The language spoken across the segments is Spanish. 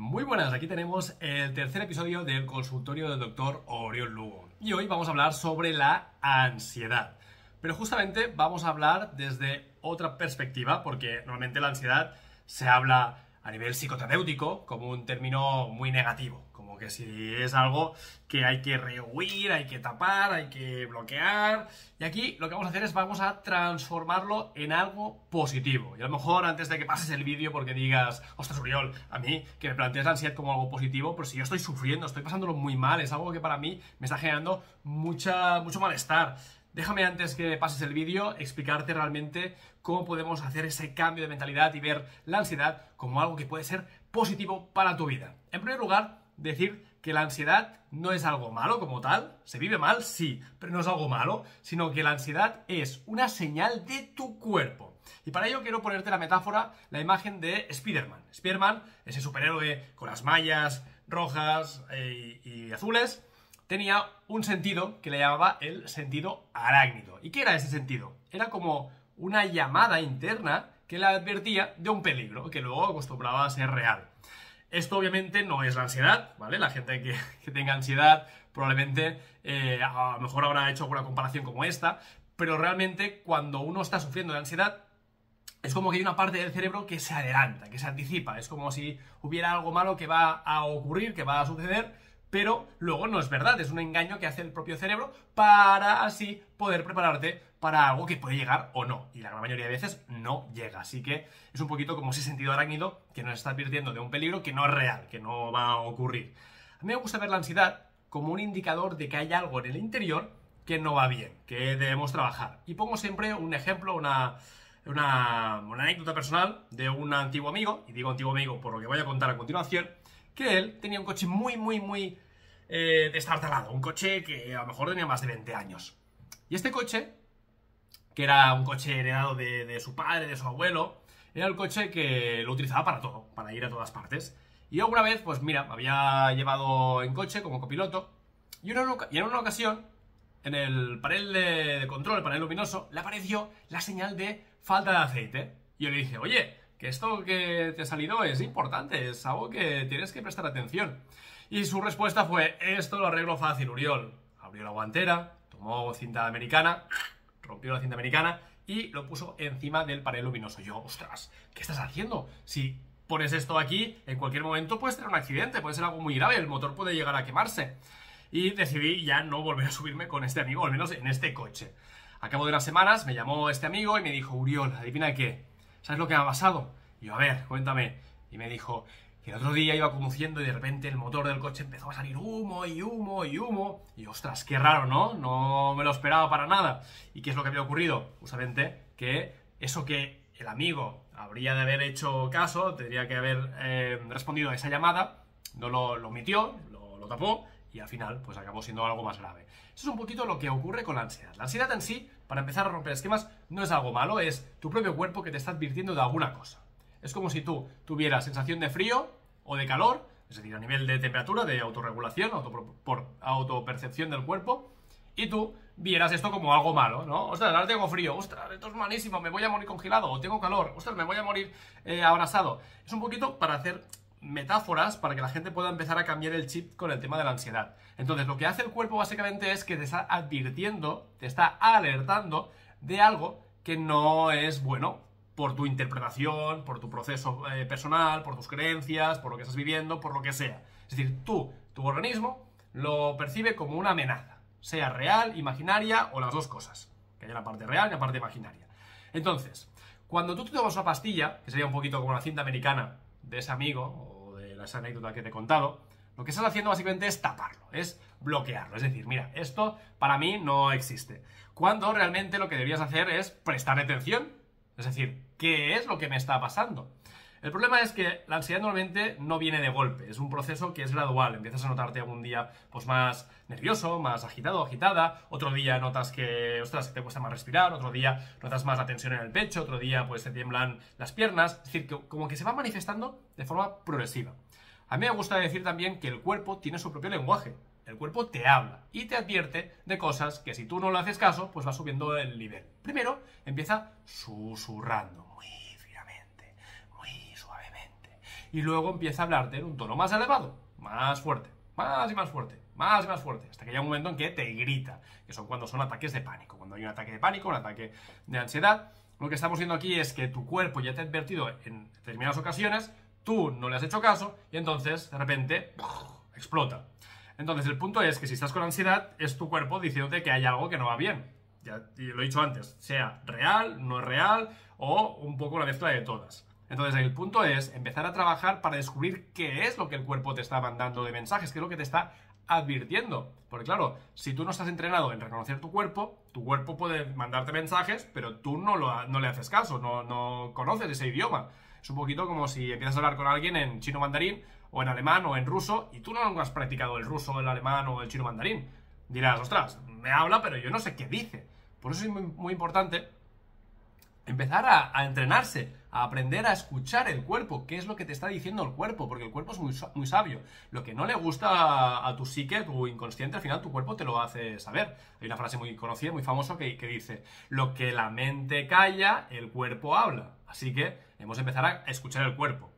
Muy buenas, aquí tenemos el tercer episodio del consultorio del doctor Oriol Lugo. Y hoy vamos a hablar sobre la ansiedad. Pero justamente vamos a hablar desde otra perspectiva, porque normalmente la ansiedad se habla a nivel psicoterapéutico como un término muy negativo, como que si es algo que hay que rehuir, hay que tapar, hay que bloquear. Y aquí lo que vamos a hacer es vamos a transformarlo en algo positivo. Y a lo mejor antes de que pases el vídeo porque digas, ostras Oriol, a mí que me planteas la ansiedad como algo positivo, pero si yo estoy sufriendo, estoy pasándolo muy mal, es algo que para mí me está generando mucho malestar. Déjame antes que pases el vídeo explicarte realmente cómo podemos hacer ese cambio de mentalidad y ver la ansiedad como algo que puede ser positivo para tu vida. En primer lugar, decir que la ansiedad no es algo malo como tal. Se vive mal, sí, pero no es algo malo, sino que la ansiedad es una señal de tu cuerpo. Y para ello quiero ponerte la metáfora, la imagen de Spider-Man. Spider-Man, ese superhéroe con las mallas rojas y azules, tenía un sentido que le llamaba el sentido arácnido. ¿Y qué era ese sentido? Era como una llamada interna que le advertía de un peligro, que luego acostumbraba a ser real. Esto obviamente no es la ansiedad, ¿vale? La gente que tenga ansiedad probablemente a lo mejor habrá hecho alguna comparación como esta, pero realmente cuando uno está sufriendo de ansiedad es como que hay una parte del cerebro que se adelanta, que se anticipa. Es como si hubiera algo malo que va a ocurrir, que va a suceder, pero luego no es verdad, es un engaño que hace el propio cerebro para así poder prepararte para algo que puede llegar o no. Y la gran mayoría de veces no llega. Así que es un poquito como ese sentido arácnido que nos está advirtiendo de un peligro que no es real, que no va a ocurrir. A mí me gusta ver la ansiedad como un indicador de que hay algo en el interior que no va bien, que debemos trabajar. Y pongo siempre un ejemplo, una anécdota personal de un antiguo amigo, y digo antiguo amigo por lo que voy a contar a continuación, que él tenía un coche muy destartalado, un coche que a lo mejor tenía más de 20 años. Y este coche, que era un coche heredado de su padre, de su abuelo, era el coche que lo utilizaba para todo, para ir a todas partes. Y yo alguna vez, pues mira, me había llevado en coche como copiloto, y en una ocasión, en el panel de control, el panel luminoso, le apareció la señal de falta de aceite. Y yo le dije, oye, que esto que te ha salido es importante, es algo que tienes que prestar atención. Y su respuesta fue, esto lo arreglo fácil, Oriol. Abrió la guantera, tomó cinta americana, rompió la cinta americana y lo puso encima del panel luminoso. Yo, ostras, ¿qué estás haciendo? Si pones esto aquí, en cualquier momento puedes tener un accidente, puede ser algo muy grave, el motor puede llegar a quemarse. Y decidí ya no volver a subirme con este amigo, al menos en este coche. A cabo de unas semanas me llamó este amigo y me dijo, Oriol, adivina qué, ¿sabes lo que me ha pasado? Y yo, a ver, cuéntame. Y me dijo que el otro día iba conduciendo y de repente el motor del coche empezó a salir humo y humo y humo. Y ostras, qué raro, ¿no? No me lo esperaba para nada. ¿Y qué es lo que había ocurrido? Justamente que eso que el amigo habría de haber hecho caso, tendría que haber respondido a esa llamada, no lo omitió, lo tapó y al final pues acabó siendo algo más grave. Eso es un poquito lo que ocurre con la ansiedad. La ansiedad en sí, para empezar a romper esquemas, no es algo malo, es tu propio cuerpo que te está advirtiendo de alguna cosa. Es como si tú tuvieras sensación de frío o de calor, es decir, a nivel de temperatura, de autorregulación, por autopercepción del cuerpo, y tú vieras esto como algo malo, ¿no? Ostras, ahora tengo frío, ostras, esto es malísimo, me voy a morir congelado, o tengo calor, ostras, me voy a morir abrasado. Es un poquito para hacer metáforas para que la gente pueda empezar a cambiar el chip con el tema de la ansiedad. Entonces, lo que hace el cuerpo básicamente es que te está advirtiendo, te está alertando de algo que no es bueno por tu interpretación, por tu proceso personal, por tus creencias, por lo que estás viviendo, por lo que sea. Es decir, tu organismo lo percibe como una amenaza, sea real, imaginaria o las dos cosas. Que haya la parte real y la parte imaginaria. Entonces, cuando tú te tomas una pastilla, que sería un poquito como la cinta americana de ese amigo o de esa anécdota que te he contado, lo que estás haciendo básicamente es taparlo, es bloquearlo. Es decir, mira, esto para mí no existe. Cuando realmente lo que deberías hacer es prestar atención. Es decir, ¿qué es lo que me está pasando? El problema es que la ansiedad normalmente no viene de golpe, es un proceso que es gradual. Empiezas a notarte algún día pues más nervioso, más agitado o agitada, otro día notas que, ostras, te cuesta más respirar, otro día notas más la tensión en el pecho, otro día pues te tiemblan las piernas, es decir, que como que se va manifestando de forma progresiva. A mí me gusta decir también que el cuerpo tiene su propio lenguaje. El cuerpo te habla y te advierte de cosas que si tú no le haces caso, pues va subiendo el nivel. Primero empieza susurrando muy finamente, muy suavemente. y luego empieza a hablarte en un tono más elevado, más fuerte, más y más fuerte, más y más fuerte, hasta que llega un momento en que te grita, que son cuando son ataques de pánico. Cuando hay un ataque de pánico, un ataque de ansiedad, lo que estamos viendo aquí es que tu cuerpo ya te ha advertido en determinadas ocasiones, tú no le has hecho caso y entonces de repente explota. Entonces el punto es que si estás con ansiedad es tu cuerpo diciéndote que hay algo que no va bien. Ya lo he dicho antes, sea real, no es real o un poco la mezcla de todas. Entonces el punto es empezar a trabajar para descubrir qué es lo que el cuerpo te está mandando de mensajes, qué es lo que te está advirtiendo. Porque claro, si tú no estás entrenado en reconocer tu cuerpo puede mandarte mensajes, pero tú no le haces caso, no conoces ese idioma. Es un poquito como si empiezas a hablar con alguien en chino mandarín, o en alemán, o en ruso, y tú no has practicado el ruso, el alemán o el chino mandarín. Dirás, ostras, me habla, pero yo no sé qué dice. Por eso es muy, muy importante empezar a entrenarse, a aprender a escuchar el cuerpo, qué es lo que te está diciendo el cuerpo, porque el cuerpo es muy sabio. Lo que no le gusta a tu psique, a tu inconsciente, al final tu cuerpo te lo hace saber. Hay una frase muy conocida, muy famosa, que dice, lo que la mente calla, el cuerpo habla. Así que hemos de empezar a escuchar el cuerpo.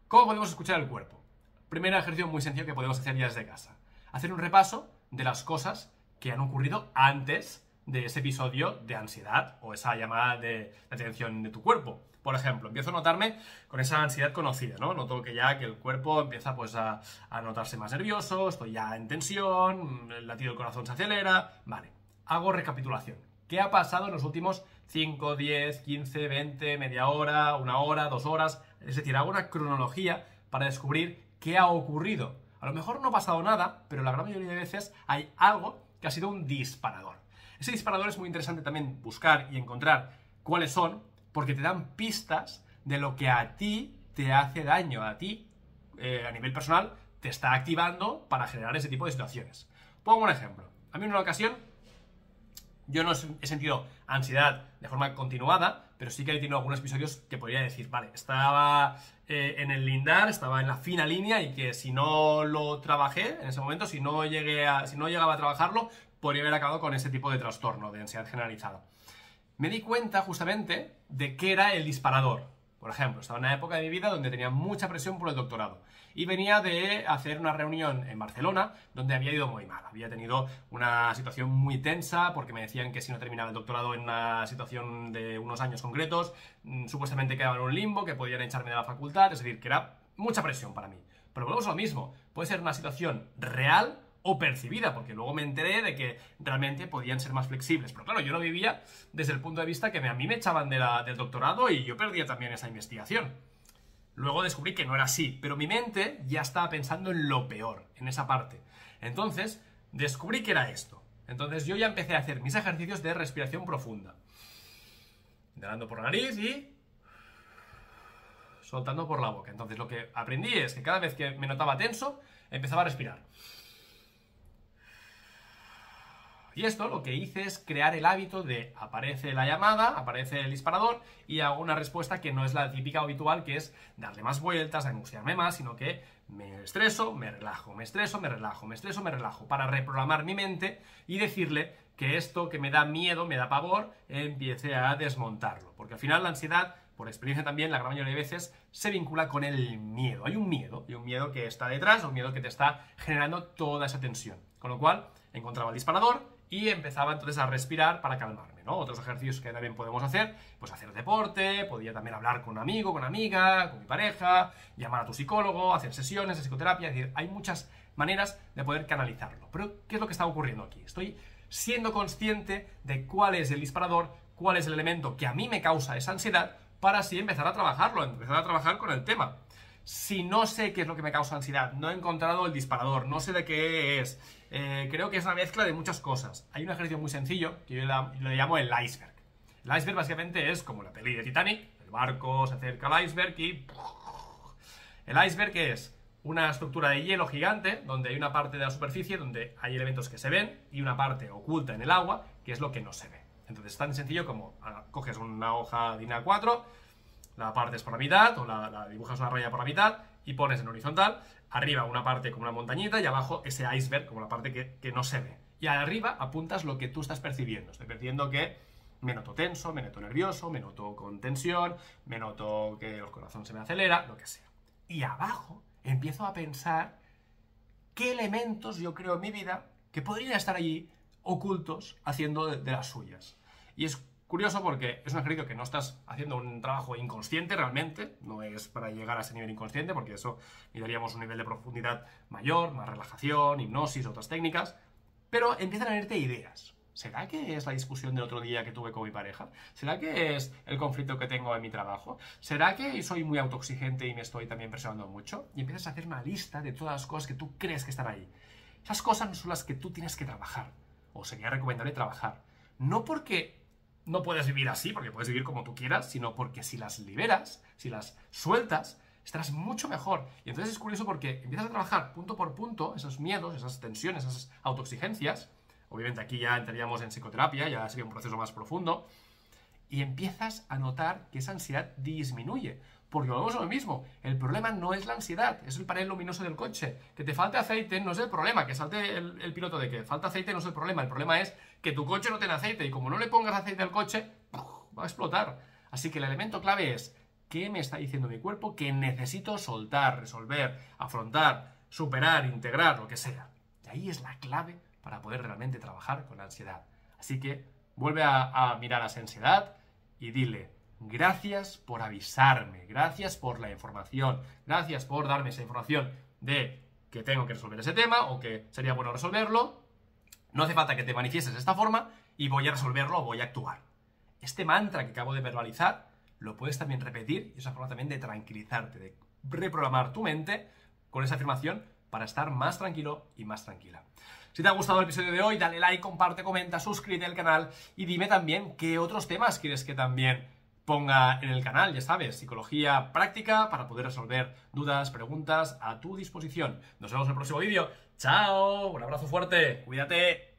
¿Cómo podemos escuchar el cuerpo? Primer ejercicio muy sencillo que podemos hacer ya desde casa. Hacer un repaso de las cosas que han ocurrido antes de ese episodio de ansiedad o esa llamada de atención de tu cuerpo. Por ejemplo, empiezo a notarme con esa ansiedad conocida, ¿no? Noto que el cuerpo empieza pues a notarse más nervioso, estoy ya en tensión, el latido del corazón se acelera. Vale, hago recapitulación. ¿Qué ha pasado en los últimos 5, 10, 15, 20, media hora, una hora, 2 horas? Es decir, hago una cronología para descubrir qué ha ocurrido. A lo mejor no ha pasado nada, pero la gran mayoría de veces hay algo que ha sido un disparador. Ese disparador es muy interesante también buscar y encontrar cuáles son, porque te dan pistas de lo que a ti te hace daño, a ti, a nivel personal, te está activando para generar ese tipo de situaciones. Pongo un ejemplo. A mí en una ocasión, yo no he sentido ansiedad de forma continuada, pero sí que he tenido algunos episodios que podría decir, vale, estaba en el lindar, estaba en la fina línea y que si no lo trabajé en ese momento, si no llegaba a trabajarlo, podría haber acabado con ese tipo de trastorno de ansiedad generalizada. Me di cuenta justamente de qué era el disparador. Por ejemplo, estaba en una época de mi vida donde tenía mucha presión por el doctorado y venía de hacer una reunión en Barcelona donde había ido muy mal. Había tenido una situación muy tensa porque me decían que si no terminaba el doctorado en una situación de unos años concretos, supuestamente quedaba en un limbo, que podían echarme de la facultad, es decir, que era mucha presión para mí. Pero volvemos a lo mismo, puede ser una situación real o percibida, porque luego me enteré de que realmente podían ser más flexibles. Pero claro, yo lo vivía desde el punto de vista que a mí me echaban del doctorado y yo perdía también esa investigación. Luego descubrí que no era así, pero mi mente ya estaba pensando en lo peor, en esa parte. Entonces, descubrí que era esto. Entonces yo ya empecé a hacer mis ejercicios de respiración profunda. Inhalando por la nariz y soltando por la boca. Entonces lo que aprendí es que cada vez que me notaba tenso, empezaba a respirar. Y esto lo que hice es crear el hábito de aparece la llamada, aparece el disparador y hago una respuesta que no es la típica habitual, que es darle más vueltas, angustiarme más, sino que me estreso, me relajo, me estreso, me relajo, me estreso, me relajo, para reprogramar mi mente y decirle que esto que me da miedo, me da pavor, empiece a desmontarlo. Porque al final la ansiedad, por experiencia también, la gran mayoría de veces se vincula con el miedo. Hay un miedo que está detrás, un miedo que te está generando toda esa tensión. Con lo cual, encontraba el disparador y empezaba entonces a respirar para calmarme, ¿no? Otros ejercicios que también podemos hacer, pues hacer deporte, podía también hablar con un amigo, con amiga, con mi pareja, llamar a tu psicólogo, hacer sesiones de psicoterapia, es decir, hay muchas maneras de poder canalizarlo. Pero, ¿qué es lo que está ocurriendo aquí? Estoy siendo consciente de cuál es el disparador, cuál es el elemento que a mí me causa esa ansiedad, para así empezar a trabajarlo, empezar a trabajar con el tema. Si no sé qué es lo que me causa ansiedad, no he encontrado el disparador, no sé de qué es, creo que es una mezcla de muchas cosas. Hay un ejercicio muy sencillo que yo lo llamo el iceberg. El iceberg básicamente es como la peli de Titanic, el barco se acerca al iceberg y... El iceberg es una estructura de hielo gigante donde hay una parte de la superficie donde hay elementos que se ven y una parte oculta en el agua que es lo que no se ve. Entonces es tan sencillo como coges una hoja de A4, la partes por la mitad o la dibujas una raya por la mitad y pones en horizontal, arriba una parte como una montañita y abajo ese iceberg como la parte que no se ve. Y arriba apuntas lo que tú estás percibiendo. Estoy percibiendo que me noto tenso, me noto nervioso, me noto con tensión, me noto que el corazón se me acelera, lo que sea. Y abajo empiezo a pensar qué elementos yo creo en mi vida que podrían estar allí ocultos haciendo de las suyas. Y es curioso porque es un ejercicio que no estás haciendo un trabajo inconsciente realmente, no es para llegar a ese nivel inconsciente, porque eso necesitaríamos un nivel de profundidad mayor, más relajación, hipnosis, otras técnicas, pero empiezan a venirte ideas. ¿Será que es la discusión del otro día que tuve con mi pareja? ¿Será que es el conflicto que tengo en mi trabajo? ¿Será que soy muy autoexigente y me estoy también presionando mucho? Y empiezas a hacer una lista de todas las cosas que tú crees que están ahí. Esas cosas son las que tú tienes que trabajar, o sería recomendable trabajar. No porque no puedes vivir así, porque puedes vivir como tú quieras, sino porque si las liberas, si las sueltas, estarás mucho mejor. Y entonces es curioso porque empiezas a trabajar punto por punto esos miedos, esas tensiones, esas autoexigencias. Obviamente aquí ya entraríamos en psicoterapia, ya sería un proceso más profundo. Y empiezas a notar que esa ansiedad disminuye. Porque volvemos a lo mismo. El problema no es la ansiedad, es el panel luminoso del coche. Que te falte aceite no es el problema. Que salte el piloto de que falta aceite no es el problema. El problema es que tu coche no tiene aceite. Y como no le pongas aceite al coche, va a explotar. Así que el elemento clave es: ¿qué me está diciendo mi cuerpo que necesito soltar, resolver, afrontar, superar, integrar, lo que sea? Y ahí es la clave para poder realmente trabajar con la ansiedad. Así que vuelve a mirar a esa ansiedad y dile: gracias por avisarme, gracias por la información, gracias por darme esa información de que tengo que resolver ese tema o que sería bueno resolverlo. No hace falta que te manifiestes de esta forma y voy a resolverlo o voy a actuar. Este mantra que acabo de verbalizar lo puedes también repetir y es una forma también de tranquilizarte, de reprogramar tu mente con esa afirmación para estar más tranquilo y más tranquila. Si te ha gustado el episodio de hoy, dale like, comparte, comenta, suscríbete al canal y dime también qué otros temas quieres que también ponga en el canal. Ya sabes, psicología práctica para poder resolver dudas, preguntas a tu disposición. Nos vemos en el próximo vídeo. ¡Chao! Un abrazo fuerte, cuídate.